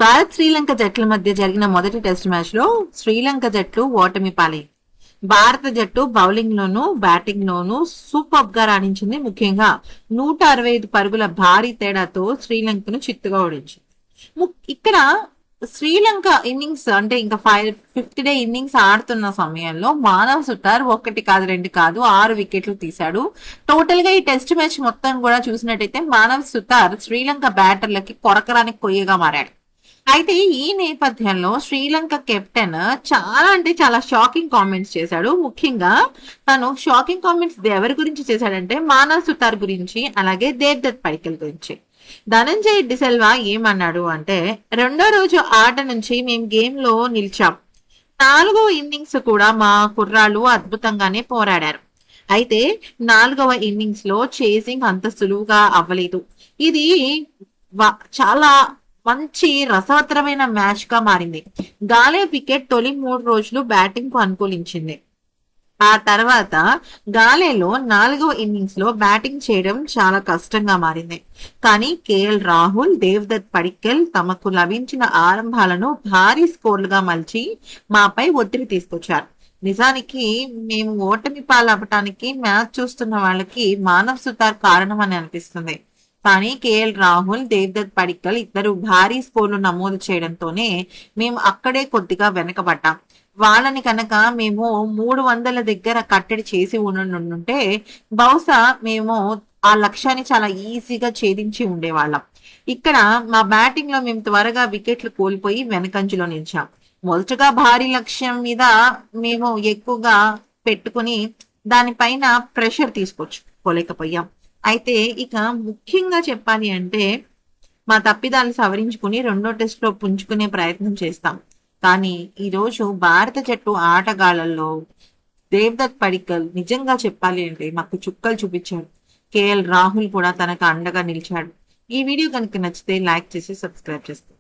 భారత్ శ్రీలంక జట్ల మధ్య జరిగిన మొదటి టెస్ట్ మ్యాచ్ లో శ్రీలంక జట్టు ఓటమి పాలైంది. భారత జట్టు బౌలింగ్ లోను బ్యాటింగ్ లోను సూపర్ గా రాణించింది. ముఖ్యంగా 165 పరుగుల భారీ తేడాతో శ్రీలంకను చిత్తుగా ఓడించింది. ఇక్కడ శ్రీలంక ఇన్నింగ్స్ అంటే ఇంకా ఫిఫ్త్ డే ఇన్నింగ్స్ ఆడుతున్న సమయంలో మానవ్ సుతార్ ఒకటి కాదు రెండు కాదు 6 వికెట్లు తీశాడు. టోటల్ గా ఈ టెస్ట్ మ్యాచ్ మొత్తం కూడా చూసినట్టయితే మానవ్ సుతార్ శ్రీలంక బ్యాటర్లకి కొరకరానికి కొయ్యగా మారాడు. అయితే ఈ నేపథ్యంలో శ్రీలంక కెప్టెన్ చాలా అంటే చాలా షాకింగ్ కామెంట్స్ చేశాడు. ముఖ్యంగా తను షాకింగ్ కామెంట్స్ ఎవరి గురించి చేశాడంటే మానవ్ సుతార్ గురించి, అలాగే దేవ్దత్ పడిక్కల్ గురించి. ధనంజయ్ డిసెల్వా ఏమన్నాడు అంటే, రెండో రోజు ఆట నుంచి మేము గేమ్ లో నిలిచాం. 4వ ఇన్నింగ్స్ కూడా మా కుర్రాళ్ళు అద్భుతంగానే పోరాడారు. అయితే 4వ ఇన్నింగ్స్ లో చేసింగ్ అంత సులువుగా అవ్వలేదు. ఇది చాలా మంచి రసవత్తరమైన మ్యాచ్ గా మారింది. గాలే వికెట్ తొలి 3 రోజులు బ్యాటింగ్ కు అనుకూలించింది. ఆ తర్వాత గాలేలో 4వ ఇన్నింగ్స్ లో బ్యాటింగ్ చేయడం చాలా కష్టంగా మారింది. కానీ కేఎల్ రాహుల్, దేవ్దత్ పడిక్కల్ తమకు లభించిన ఆరంభాలను భారీ స్కోర్లుగా మలిచి మాపై ఒత్తిడి తీసుకొచ్చారు. నిజానికి మేము ఓటమి పాలవటానికి మ్యాచ్ చూస్తున్న వాళ్ళకి మానవ్ సుతార్ కారణం అని అనిపిస్తుంది. కానీ కేఎల్ రాహుల్, దేవ్దత్ పడిక్కల్ ఇద్దరు భారీ స్కోర్లు నమోదు చేయడంతోనే మేము అక్కడే కొద్దిగా వెనకబడ్డాం. వాళ్ళని కనుక మేము 300 దగ్గర కట్టడి చేసి ఉండుంటే బహుశా మేము ఆ లక్ష్యాన్ని చాలా ఈజీగా ఛేదించి ఉండేవాళ్ళం. ఇక్కడ మా బ్యాటింగ్ లో మేము త్వరగా వికెట్లు కోల్పోయి వెనకంచులో నిలిచాం. మొదటగా భారీ లక్ష్యం మీద మేము ఎక్కువగా పెట్టుకుని దానిపైన ప్రెషర్ తీసుకోలేకపోయాం. అయితే ఇక ముఖ్యంగా చెప్పాలి అంటే మా తప్పిదాలు సవరించుకుని రెండో టెస్ట్ లో పుంజుకునే ప్రయత్నం చేస్తాం. కానీ ఈరోజు భారత జట్టు ఆటగాళ్లలో దేవ్దత్ పడిక్కల్ నిజంగా చెప్పాలి అంటే మాకు చుక్కలు చూపించాడు. కేఎల్ రాహుల్ కూడా తనకు అండగా నిలిచాడు. ఈ వీడియో కనుక నచ్చితే లైక్ చేసి సబ్స్క్రైబ్ చేసుకోండి.